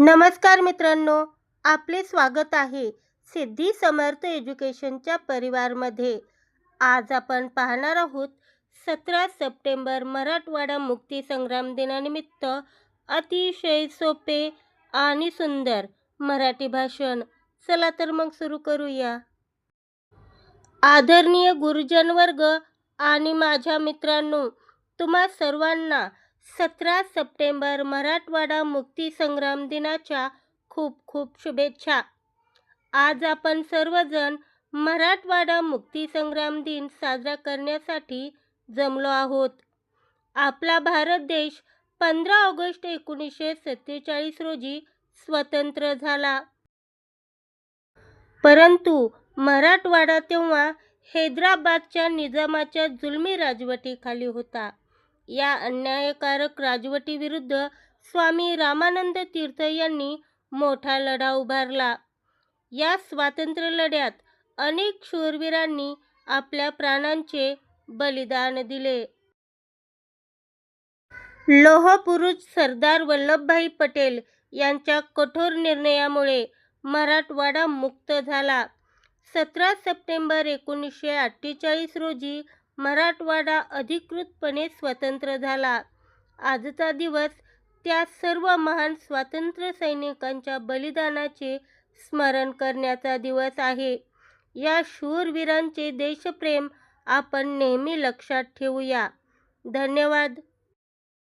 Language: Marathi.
नमस्कार मित्रांनो, आपले स्वागत आहे सिद्धी समर्थ एज्युकेशनच्या परिवारमध्ये. आज आपण पाहणार आहोत 17 सप्टेंबर मराठवाडा मुक्ती संग्राम दिनानिमित्त अतिशय सोपे आणि सुंदर मराठी भाषण. चला तर मग सुरू करूया. आदरणीय गुरुजन वर्ग आणि माझ्या मित्रांनो, तुम्हा सर्वांना 17 सप्टेंबर मराठवाडा मुक्ती संग्राम दिनाच्या खूप खूप शुभेच्छा. आज आपण सर्वजण मराठवाडा मुक्ती संग्राम दिन साजरा करण्यासाठी जमलो आहोत. आपला भारत देश 15 ऑगस्ट 1947 रोजी स्वतंत्र झाला. परंतु मराठवाडा तेव्हा हैदराबादच्या निजामाच्या जुलमी राजवटीखाली होता. या अन्यायकारक राजवटीविरुद्ध स्वामी रामानंद तीर्थ यांनी मोठा लढा उभारला. या स्वातंत्र्य लढ्यात अनेक शूरवीरांनी आपल्या प्राणांचे बलिदान दिले. लोहपुरुष सरदार वल्लभभाई पटेल यांच्या कठोर निर्णयामुळे मराठवाडा मुक्त झाला. 17 सप्टेंबर 1948 रोजी मराठवाडा अधिकृतपणे स्वतंत्र झाला. आजचा दिवस त्या सर्व महान स्वातंत्र्य सैनिकांच्या बलिदानाचे स्मरण करण्याचा दिवस आहे. या शूरवीरांचे देशप्रेम आपण नेहमी लक्षात ठेवूया. धन्यवाद.